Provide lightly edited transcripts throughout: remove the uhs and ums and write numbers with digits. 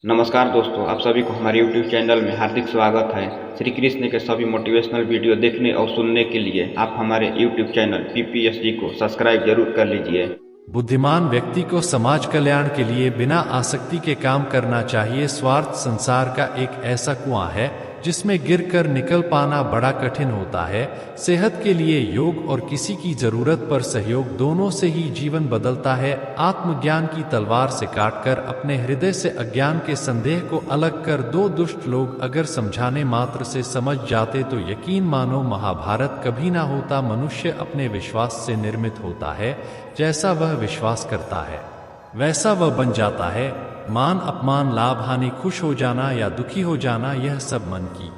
नमस्कार दोस्तों, आप सभी को हमारे YouTube चैनल में हार्दिक स्वागत है। श्री कृष्ण के सभी मोटिवेशनल वीडियो देखने और सुनने के लिए आप हमारे YouTube चैनल PPSG को सब्सक्राइब जरूर कर लीजिए। बुद्धिमान व्यक्ति को समाज कल्याण के लिए बिना आसक्ति के काम करना चाहिए। स्वार्थ संसार का एक ऐसा कुआं है जिसमें गिरकर निकल पाना बड़ा कठिन होता है। सेहत के लिए योग और किसी की जरूरत पर सहयोग, दोनों से ही जीवन बदलता है। आत्मज्ञान की तलवार से काटकर अपने हृदय से अज्ञान के संदेह को अलग कर दो। दुष्ट लोग अगर समझाने मात्र से समझ जाते तो यकीन मानो महाभारत कभी ना होता। मनुष्य अपने विश्वास से निर्मित होता है, जैसा वह विश्वास करता है वैसा वह बन जाता है। मान अपमान, लाभ हानि, खुश हो जाना या दुखी हो जाना, यह सब मन की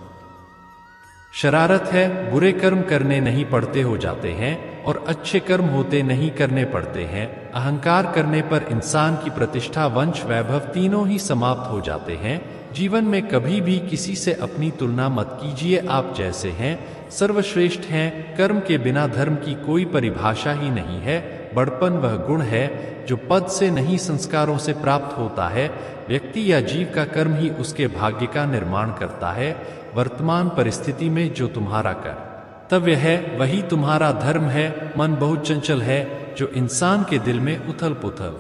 शरारत है। बुरे कर्म करने नहीं पड़ते हो जाते हैं और अच्छे कर्म होते नहीं करने पड़ते हैं। अहंकार करने पर इंसान की प्रतिष्ठा, वंश, वैभव तीनों ही समाप्त हो जाते हैं। जीवन में कभी भी किसी से अपनी तुलना मत कीजिए। आप जैसे हैं सर्वश्रेष्ठ हैं। कर्म के बिना धर्म की कोई परिभाषा ही नहीं है। बड़पन वह गुण है जो पद से नहीं संस्कारों से प्राप्त होता है। व्यक्ति या जीव का कर्म ही उसके भाग्य का निर्माण करता है। वर्तमान परिस्थिति में जो तुम्हारा कर्तव्य है वही तुम्हारा धर्म है। मन बहुत चंचल है जो इंसान के दिल में उथल पुथल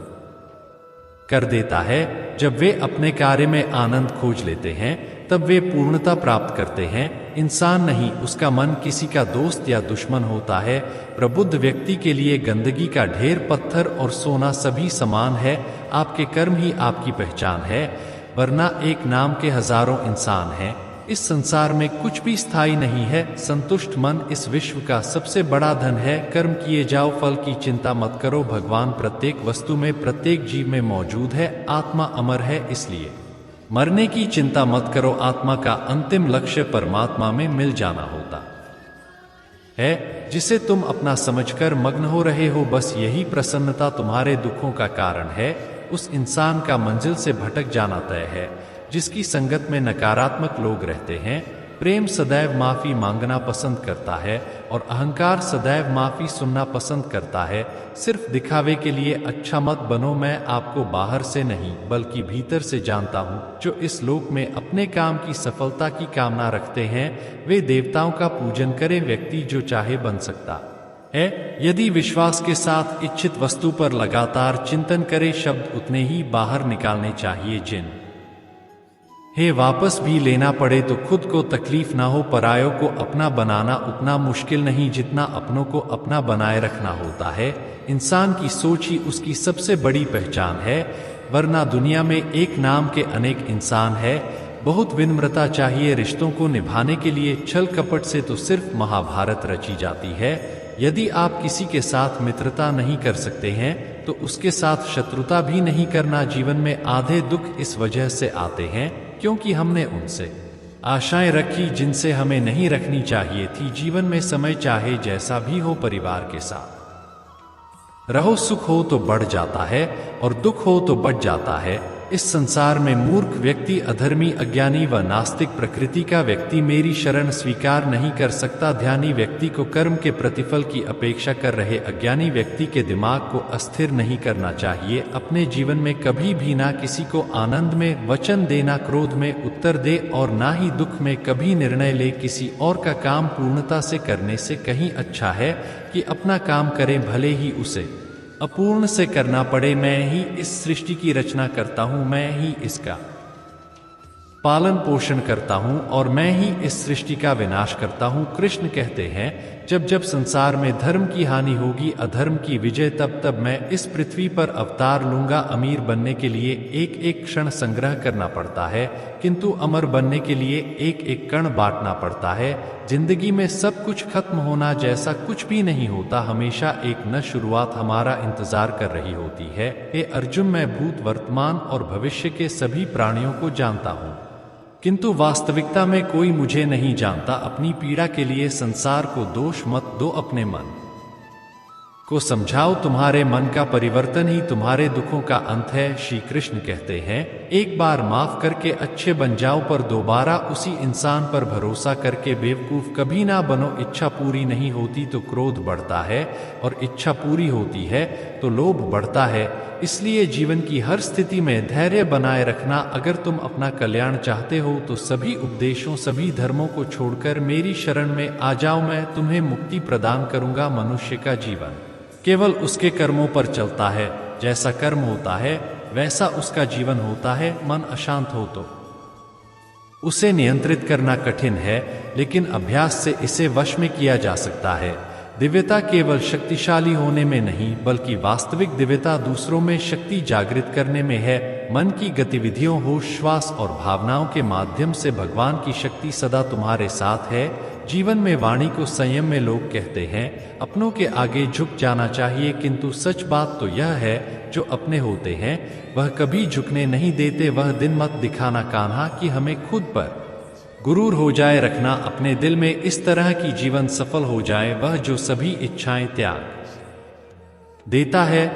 कर देता है। जब वे अपने कार्य में आनंद खोज लेते हैं तब वे पूर्णता प्राप्त करते हैं। इंसान नहीं, उसका मन किसी का दोस्त या दुश्मन होता है। प्रबुद्ध व्यक्ति के लिए गंदगी का ढेर, पत्थर और सोना सभी समान है। आपके कर्म ही आपकी पहचान है, वरना एक नाम के हजारों इंसान हैं। इस संसार में कुछ भी स्थायी नहीं है। संतुष्ट मन इस विश्व का सबसे बड़ा धन है। कर्म किए जाओ, फल की चिंता मत करो। भगवान प्रत्येक वस्तु में, प्रत्येक जीव में मौजूद है। आत्मा अमर है, इसलिए मरने की चिंता मत करो। आत्मा का अंतिम लक्ष्य परमात्मा में मिल जाना होता है, जिसे तुम अपना समझकर मग्न हो रहे हो। बस यही प्रसन्नता तुम्हारे दुखों का कारण है। उस इंसान का मंजिल से भटक जाना तय है जिसकी संगत में नकारात्मक लोग रहते हैं। प्रेम सदैव माफी मांगना पसंद करता है और अहंकार सदैव माफी सुनना पसंद करता है। सिर्फ दिखावे के लिए अच्छा मत बनो। मैं आपको बाहर से नहीं बल्कि भीतर से जानता हूँ। जो इस लोक में अपने काम की सफलता की कामना रखते हैं वे देवताओं का पूजन करें। व्यक्ति जो चाहे बन सकता है यदि विश्वास के साथ इच्छित वस्तु पर लगातार चिंतन करे। शब्द उतने ही बाहर निकालने चाहिए जिन हे वापस भी लेना पड़े तो खुद को तकलीफ ना हो। परायों को अपना बनाना उतना मुश्किल नहीं जितना अपनों को अपना बनाए रखना होता है। इंसान की सोच ही उसकी सबसे बड़ी पहचान है, वरना दुनिया में एक नाम के अनेक इंसान है। बहुत विनम्रता चाहिए रिश्तों को निभाने के लिए। छल कपट से तो सिर्फ महाभारत रची जाती है। यदि आप किसी के साथ मित्रता नहीं कर सकते हैं तो उसके साथ शत्रुता भी नहीं करना। जीवन में आधे दुख इस वजह से आते हैं क्योंकि हमने उनसे आशाएं रखी जिनसे हमें नहीं रखनी चाहिए थी। जीवन में समय चाहे जैसा भी हो, परिवार के साथ रहो। सुख हो तो बढ़ जाता है और दुख हो तो बढ़ जाता है। इस संसार में मूर्ख व्यक्ति, अधर्मी, अज्ञानी व नास्तिक प्रकृति का व्यक्ति मेरी शरण स्वीकार नहीं कर सकता। ध्यानी व्यक्ति को कर्म के प्रतिफल की अपेक्षा कर रहे अज्ञानी व्यक्ति के दिमाग को अस्थिर नहीं करना चाहिए। अपने जीवन में कभी भी ना किसी को आनंद में वचन दे, ना क्रोध में उत्तर दे और ना ही दुख में कभी निर्णय ले। किसी और का काम पूर्णता से करने से कहीं अच्छा है कि अपना काम करें, भले ही उसे अपूर्ण से करना पड़े। मैं ही इस सृष्टि की रचना करता हूँ, मैं ही इसका पालन पोषण करता हूँ और मैं ही इस सृष्टि का विनाश करता हूँ। कृष्ण कहते हैं, जब जब संसार में धर्म की हानि होगी, अधर्म की विजय, तब तब मैं इस पृथ्वी पर अवतार लूंगा। अमीर बनने के लिए एक एक क्षण संग्रह करना पड़ता है, किंतु अमर बनने के लिए एक एक कण बांटना पड़ता है। जिंदगी में सब कुछ खत्म होना जैसा कुछ भी नहीं होता। हमेशा एक न शुरुआत हमारा इंतजार कर रही होती है। हे अर्जुन, मैं भूत, वर्तमान और भविष्य के सभी प्राणियों को जानता हूँ, किंतु वास्तविकता में कोई मुझे नहीं जानता। अपनी पीड़ा के लिए संसार को दोष मत दो, अपने मन को समझाओ, तुम्हारे मन का परिवर्तन ही तुम्हारे दुखों का अंत है। श्री कृष्ण कहते हैं, एक बार माफ करके अच्छे बन जाओ, पर दोबारा उसी इंसान पर भरोसा करके बेवकूफ कभी ना बनो। इच्छा पूरी नहीं होती तो क्रोध बढ़ता है, और इच्छा पूरी होती है तो लोभ बढ़ता है। इसलिए जीवन की हर स्थिति में धैर्य बनाए रखना। अगर तुम अपना कल्याण चाहते हो तो सभी उपदेशों, सभी धर्मों को छोड़कर मेरी शरण में आ जाओ। मैं तुम्हें मुक्ति प्रदान करूंगा। मनुष्य का जीवन केवल उसके कर्मों पर चलता है। जैसा कर्म होता है वैसा उसका जीवन होता है। मन अशांत हो तो उसे नियंत्रित करना कठिन है, लेकिन अभ्यास से इसे वश में किया जा सकता है। दिव्यता केवल शक्तिशाली होने में नहीं, बल्कि वास्तविक दिव्यता दूसरों में शक्ति जागृत करने में है। मन की गतिविधियों, होश, श्वास और भावनाओं के माध्यम से भगवान की शक्ति सदा तुम्हारे साथ है। जीवन में वाणी को संयम में लोग कहते हैं अपनों के आगे झुक जाना चाहिए, किंतु सच बात तो यह है जो अपने होते हैं वह कभी झुकने नहीं देते। वह दिन मत दिखाना कान्हा कि हमें खुद पर गुरूर हो जाए रखना अपने दिल में। इस तरह की जीवन सफल हो जाए वह जो सभी इच्छाएं त्याग देता है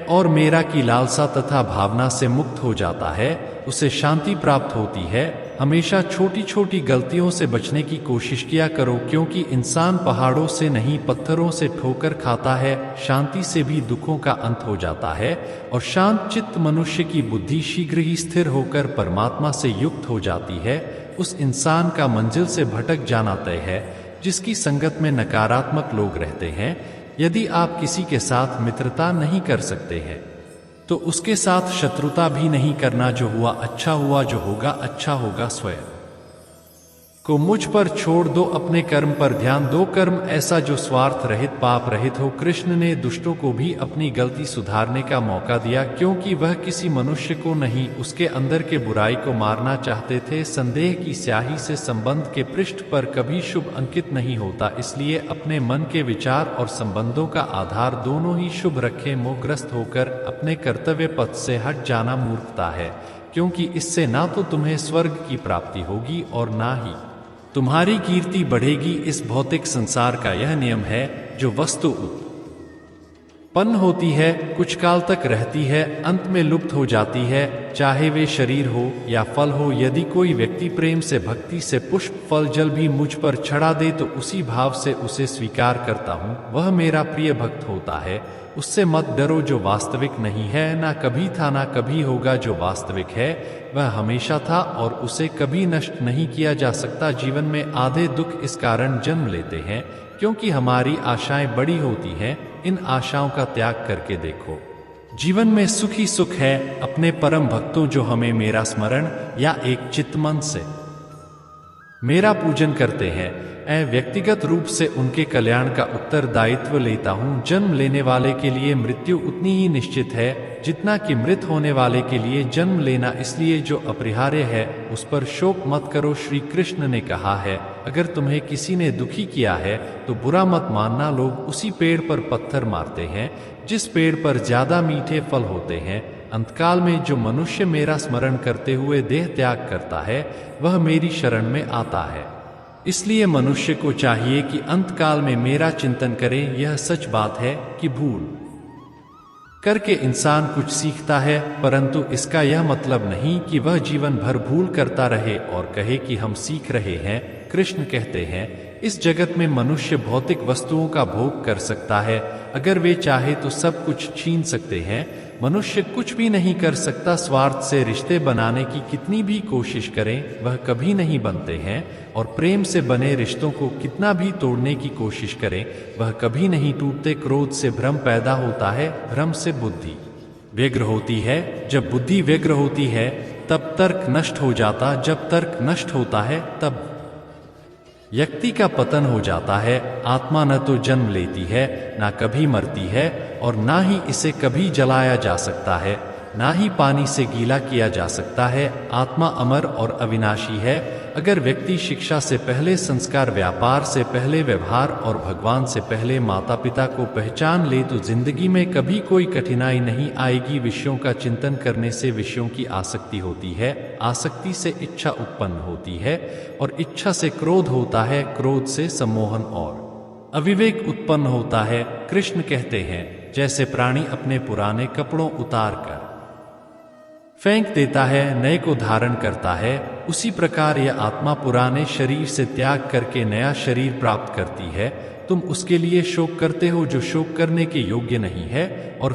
और मेरा की लालसा तथा भावना से मुक्त हो जाता है, उसे शांति प्राप्त होती है। हमेशा छोटी छोटी गलतियों से बचने की कोशिश किया करो, क्योंकि इंसान पहाड़ों से नहीं पत्थरों से ठोकर खाता है। शांति से भी दुखों का अंत हो जाता है, और शांत चित्त मनुष्य की बुद्धि शीघ्र ही स्थिर होकर परमात्मा से युक्त हो जाती है। उस इंसान का मंजिल से भटक जाना तय है जिसकी संगत में नकारात्मक लोग रहते हैं। यदि आप किसी के साथ मित्रता नहीं कर सकते हैं तो उसके साथ शत्रुता भी नहीं करना। जो हुआ अच्छा हुआ, जो होगा अच्छा होगा। स्वयं को मुझ पर छोड़ दो, अपने कर्म पर ध्यान दो। कर्म ऐसा जो स्वार्थ रहित, पाप रहित हो। कृष्ण ने दुष्टों को भी अपनी गलती सुधारने का मौका दिया, क्योंकि वह किसी मनुष्य को नहीं, उसके अंदर के बुराई को मारना चाहते थे। संदेह की स्याही से संबंध के पृष्ठ पर कभी शुभ अंकित नहीं होता, इसलिए अपने मन के विचार और संबंधों का आधार दोनों ही शुभ रखें। मोहग्रस्त होकर अपने कर्तव्य पथ से हट जाना मूर्खता है, क्योंकि इससे ना तो तुम्हें स्वर्ग की प्राप्ति होगी और ना ही तुम्हारी कीर्ति बढ़ेगी। इस भौतिक संसार का यह नियम है, जो वस्तु उत्पन्न होती है, कुछ काल तक रहती है, अंत में लुप्त हो जाती है, चाहे वे शरीर हो या फल हो। यदि कोई व्यक्ति प्रेम से, भक्ति से पुष्प, फल, जल भी मुझ पर चढ़ा दे तो उसी भाव से उसे स्वीकार करता हूँ, वह मेरा प्रिय भक्त होता है। उससे मत डरो जो वास्तविक नहीं है, ना कभी था ना कभी होगा। जो वास्तविक है वह हमेशा था और उसे कभी नष्ट नहीं किया जा सकता। जीवन में आधे दुख इस कारण जन्म लेते हैं क्योंकि हमारी आशाएं बड़ी होती हैं। इन आशाओं का त्याग करके देखो, जीवन में सुख ही सुख है। अपने परम भक्तों जो हमें मेरा स्मरण या एक चित्तमन से मेरा पूजन करते हैं, मैं व्यक्तिगत रूप से उनके कल्याण का उत्तरदायित्व लेता हूँ। जन्म लेने वाले के लिए मृत्यु उतनी ही निश्चित है जितना कि मृत होने वाले के लिए जन्म लेना, इसलिए जो अपरिहार्य है उस पर शोक मत करो। श्री कृष्ण ने कहा है, अगर तुम्हें किसी ने दुखी किया है तो बुरा मत मानना। लोग उसी पेड़ पर पत्थर मारते हैं जिस पेड़ पर ज्यादा मीठे फल होते हैं। अंतकाल में जो मनुष्य मेरा स्मरण करते हुए देह त्याग करता है वह मेरी शरण में आता है। इसलिए मनुष्य को चाहिए कि अंतकाल में मेरा चिंतन करे। यह सच बात है कि भूल करके इंसान कुछ सीखता है, परंतु इसका यह मतलब नहीं कि वह जीवन भर भूल करता रहे और कहे कि हम सीख रहे हैं। कृष्ण कहते हैं, इस जगत में मनुष्य भौतिक वस्तुओं का भोग कर सकता है, अगर वे चाहे तो सब कुछ छीन सकते हैं। मनुष्य कुछ भी नहीं कर सकता। स्वार्थ से रिश्ते बनाने की कितनी भी कोशिश करें वह कभी नहीं बनते हैं, और प्रेम से बने रिश्तों को कितना भी तोड़ने की कोशिश करें वह कभी नहीं टूटते। क्रोध से भ्रम पैदा होता है, भ्रम से बुद्धि व्यग्र होती है। जब बुद्धि व्यग्र होती है तब तर्क नष्ट हो जाता, जब तर्क नष्ट होता है तब व्यक्ति का पतन हो जाता है। आत्मा न तो जन्म लेती है, ना कभी मरती है, और ना ही इसे कभी जलाया जा सकता है, ना ही पानी से गीला किया जा सकता है। आत्मा अमर और अविनाशी है। अगर व्यक्ति शिक्षा से पहले संस्कार, व्यापार से पहले व्यवहार और भगवान से पहले माता पिता को पहचान ले तो जिंदगी में कभी कोई कठिनाई नहीं आएगी। विषयों का चिंतन करने से विषयों की आसक्ति होती है, आसक्ति से इच्छा उत्पन्न होती है और इच्छा से क्रोध होता है, क्रोध से सम्मोहन और अविवेक उत्पन्न होता है। कृष्ण कहते हैं, जैसे प्राणी अपने पुराने कपड़ों उतार कर फेंक देता है, नए को धारण करता है, उसी प्रकार यह आत्मा पुराने शरीर से त्याग करके नया शरीर प्राप्त करती है। तुम उसके लिए शोक करते हो जो शोक करने के योग्य नहीं है, और